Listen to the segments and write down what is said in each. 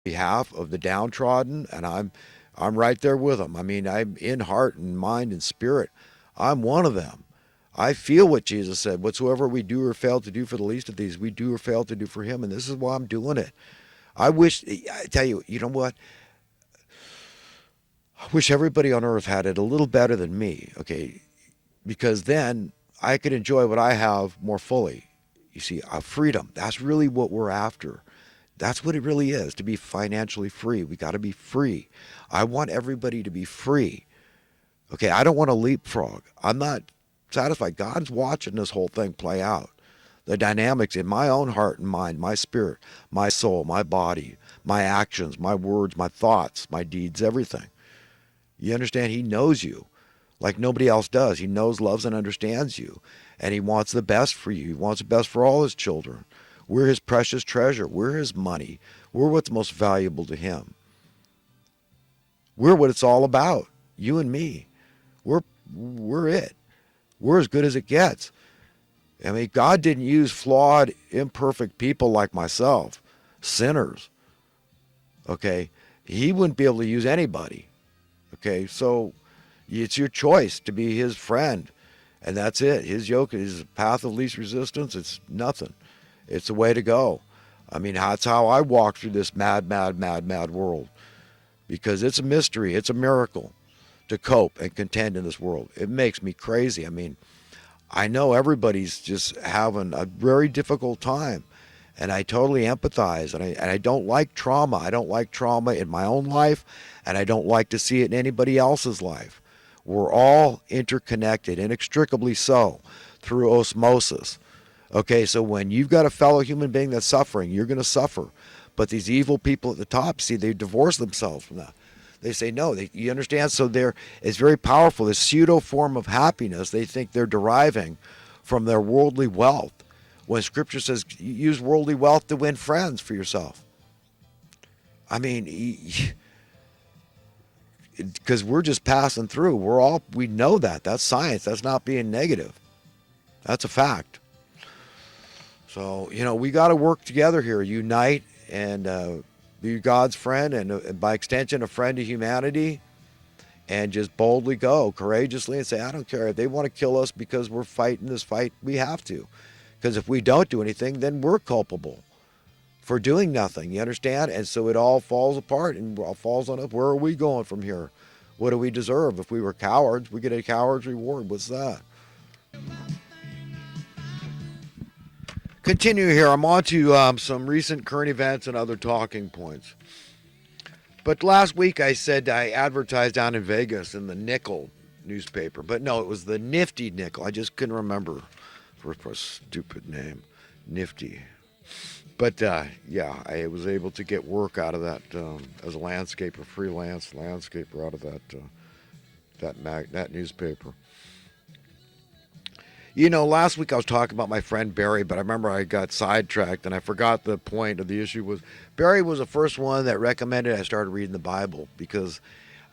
behalf of the downtrodden, and I'm right there with them. I mean, I'm in heart and mind and spirit. I'm one of them. I feel what Jesus said. Whatsoever we do or fail to do for the least of these, we do or fail to do for him. And this is why I'm doing it. I wish, I tell you, you know what? I wish everybody on earth had it a little better than me, okay? Because then I could enjoy what I have more fully. You see, freedom. That's really what we're after. That's what it really is, to be financially free. We got to be free. I want everybody to be free. Okay, I don't want to leapfrog. I'm not satisfied. God's watching this whole thing play out. The dynamics in my own heart and mind, my spirit, my soul, my body, my actions, my words, my thoughts, my deeds, everything. You understand? He knows you like nobody else does. He knows, loves, and understands you. And he wants the best for you. He wants the best for all his children. We're his precious treasure. We're his money. We're what's most valuable to him. We're what it's all about. You and me. We're we're it. We're as good as it gets. I mean, God didn't use flawed, imperfect people like myself, sinners. Okay? He wouldn't be able to use anybody. Okay? So it's your choice to be his friend. And that's it. His yoke, his path of least resistance, it's nothing. It's the way to go. I mean, that's how I walk through this mad, mad, mad, mad world. Because it's a mystery. It's a miracle to cope and contend in this world. It makes me crazy. I mean, I know everybody's just having a very difficult time. And I totally empathize. And I don't like trauma. I don't like trauma in my own life. And I don't like to see it in anybody else's life. We're all interconnected, inextricably so, through osmosis. Okay, so when you've got a fellow human being that's suffering, you're going to suffer. But these evil people at the top, see, they divorce themselves from that. They say no. You understand? So it's very powerful. This pseudo form of happiness they think they're deriving from their worldly wealth. When Scripture says use worldly wealth to win friends for yourself. I mean, because we're just passing through. We know that. That's science. That's not being negative. That's a fact. So, we got to work together here, unite, and be God's friend, and by extension, a friend to humanity, and just boldly go, courageously, and say, I don't care. If they want to kill us because we're fighting this fight, we have to. Because if we don't do anything, then we're culpable for doing nothing. You understand? And so it all falls apart and all falls on us. Where are we going from here? What do we deserve? If we were cowards, we get a coward's reward. What's that? Continue here. I'm on to some recent current events and other talking points. But last week I said I advertised down in Vegas in the Nickel newspaper. But no, it was the Nifty Nickel. I just couldn't remember for a stupid name. Nifty. But yeah, I was able to get work out of that as a landscaper, freelance landscaper out of that newspaper. Last week I was talking about my friend Barry, but I remember I got sidetracked and I forgot the point of the issue was Barry was the first one that recommended I started reading the Bible because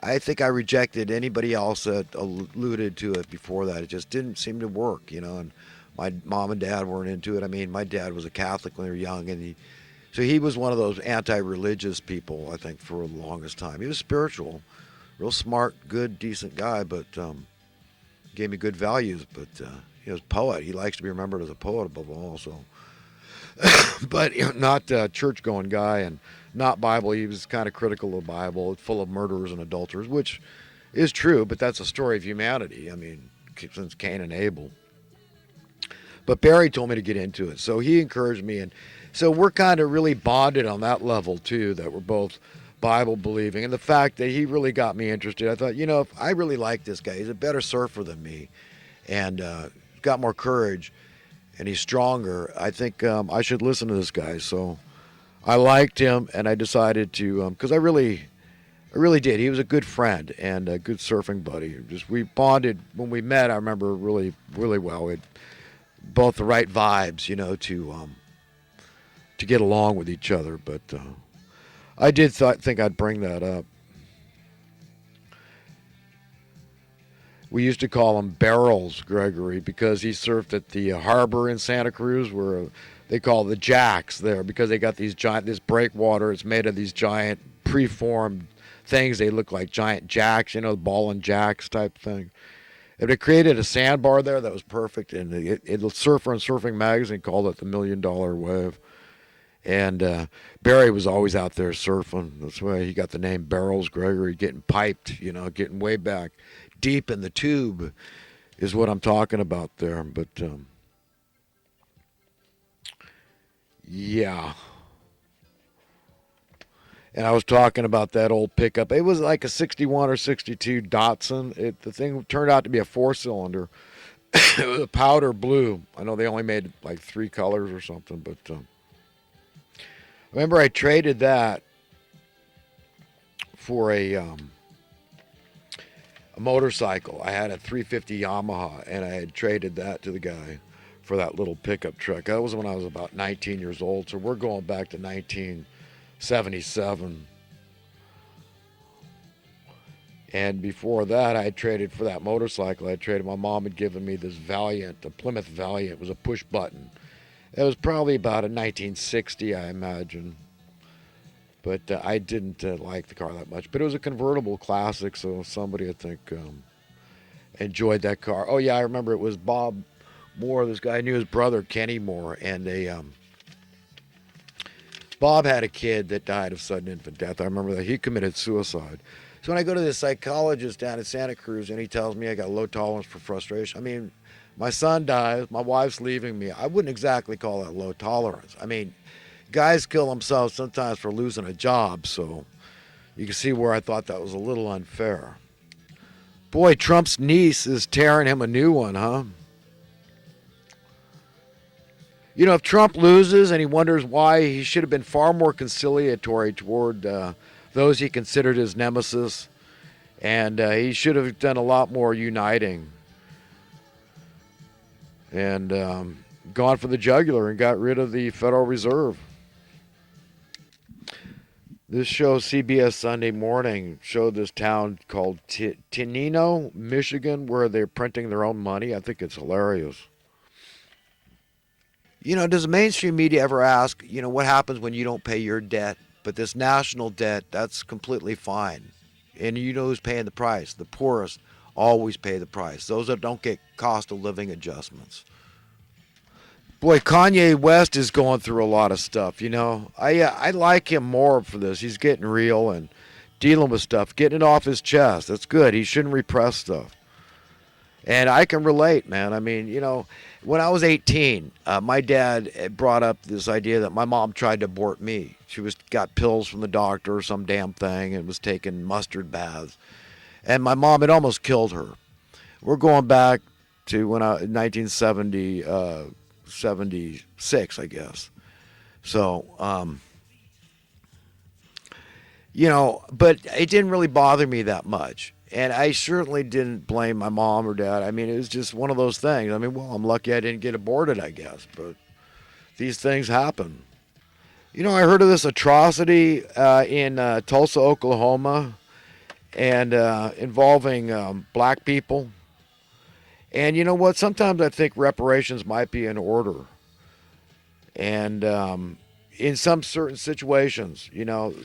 I think I rejected anybody else that alluded to it before that. It just didn't seem to work, and my mom and dad weren't into it. I mean, my dad was a Catholic when they were young, and so he was one of those anti-religious people, I think, for the longest time. He was spiritual, real smart, good, decent guy, but gave me good values, but he was a poet. He likes to be remembered as a poet above all. So, but not a church-going guy and not Bible. He was kind of critical of the Bible. It's full of murderers and adulterers, which is true. But that's a story of humanity. I mean, since Cain and Abel. But Barry told me to get into it, so he encouraged me, and so we're kind of really bonded on that level too. That we're both Bible believing, and the fact that he really got me interested. I thought, if I really like this guy, he's a better surfer than me, and got more courage, and he's stronger. I think I should listen to this guy. So I liked him, and I decided to because I really did. He was a good friend and a good surfing buddy. Just we bonded when we met. I remember really, really well. We had both the right vibes, to get along with each other. But I did think I'd bring that up. We used to call him Barrels Gregory because he surfed at the harbor in Santa Cruz where they call the jacks there because they got these giant, this breakwater is made of these giant preformed things. They look like giant jacks, ball and jacks type thing. And they created a sandbar there that was perfect, and Surfer and Surfing Magazine called it the $1,000,000 Wave. And Barry was always out there surfing. That's why he got the name Barrels Gregory, getting piped, getting way back deep in the tube is what I'm talking about there. But yeah. And I was talking about that old pickup. It was like a 61 or 62 Datsun. The thing turned out to be a four-cylinder. It was a powder blue. I know they only made like 3 colors or something, but remember I traded that for a motorcycle. I had a 350 Yamaha, and I had traded that to the guy for that little pickup truck. That was when I was about 19 years old, so we're going back to 1977. And before that, I had traded for that motorcycle. My mom had given me this Valiant, a Plymouth Valiant. It was a push button. It was probably about a 1960, I imagine. But I didn't like the car that much. But it was a convertible classic, so somebody, I think, enjoyed that car. Oh, yeah, I remember it was Bob Moore. This guy knew his brother, Kenny Moore. And Bob had a kid that died of sudden infant death. I remember that. He committed suicide. So when I go to the psychologist down in Santa Cruz and he tells me I got low tolerance for frustration, I mean, my son dies, my wife's leaving me. I wouldn't exactly call that low tolerance. I mean, guys kill themselves sometimes for losing a job, so you can see where I thought that was a little unfair. Boy, Trump's niece is tearing him a new one, huh? If Trump loses and he wonders why, he should have been far more conciliatory toward those he considered his nemesis, and he should have done a lot more uniting and gone for the jugular and got rid of the Federal Reserve. This show, CBS Sunday Morning, showed this town called Tenino, Michigan, where they're printing their own money. I think it's hilarious. Does the mainstream media ever ask, what happens when you don't pay your debt? But this national debt, that's completely fine. And who's paying the price? The poorest always pay the price. Those that don't get cost of living adjustments. Boy, Kanye West is going through a lot of stuff, I like him more for this. He's getting real and dealing with stuff, getting it off his chest. That's good. He shouldn't repress stuff. And I can relate, man. I mean, when I was 18, my dad brought up this idea that my mom tried to abort me. She got pills from the doctor or some damn thing and was taking mustard baths. And my mom had almost killed her. We're going back to 1976, I guess. So, but it didn't really bother me that much. And I certainly didn't blame my mom or dad. I mean, it was just one of those things. I mean, well, I'm lucky I didn't get aborted, I guess. But these things happen. I heard of this atrocity in Tulsa, Oklahoma, and involving black people. And you know what? Sometimes I think reparations might be in order. And in some certain situations,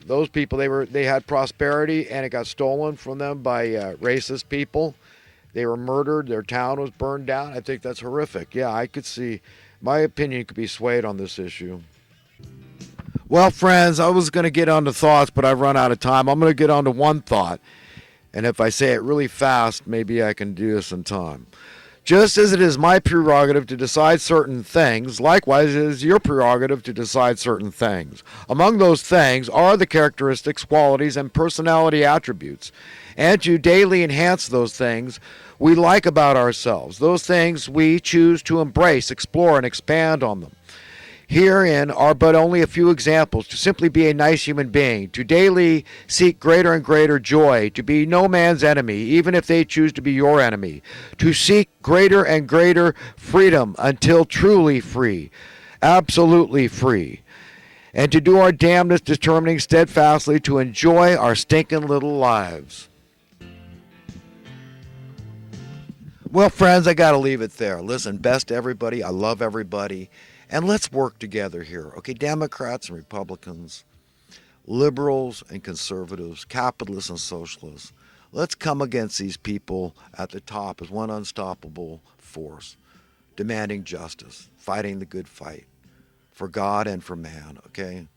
those people, they had prosperity and it got stolen from them by racist people. They were murdered. Their town was burned down. I think that's horrific. Yeah, I could see, my opinion could be swayed on this issue. Well, friends, I was going to get on to thoughts, but I've run out of time. I'm going to get on to one thought. And if I say it really fast, maybe I can do this in time. Just as it is my prerogative to decide certain things, likewise it is your prerogative to decide certain things. Among those things are the characteristics, qualities, and personality attributes. And to daily enhance those things we like about ourselves, those things we choose to embrace, explore, and expand on them. Herein are but only a few examples: to simply be a nice human being, to daily seek greater and greater joy, to be no man's enemy, even if they choose to be your enemy, to seek greater and greater freedom until truly free, absolutely free, and to do our damnedest, determining steadfastly to enjoy our stinking little lives. Well, friends, I got to leave it there. Listen, best to everybody. I love everybody. And let's work together here, okay? Democrats and Republicans, liberals and conservatives, capitalists and socialists. Let's come against these people at the top as one unstoppable force, demanding justice, fighting the good fight for God and for man, okay?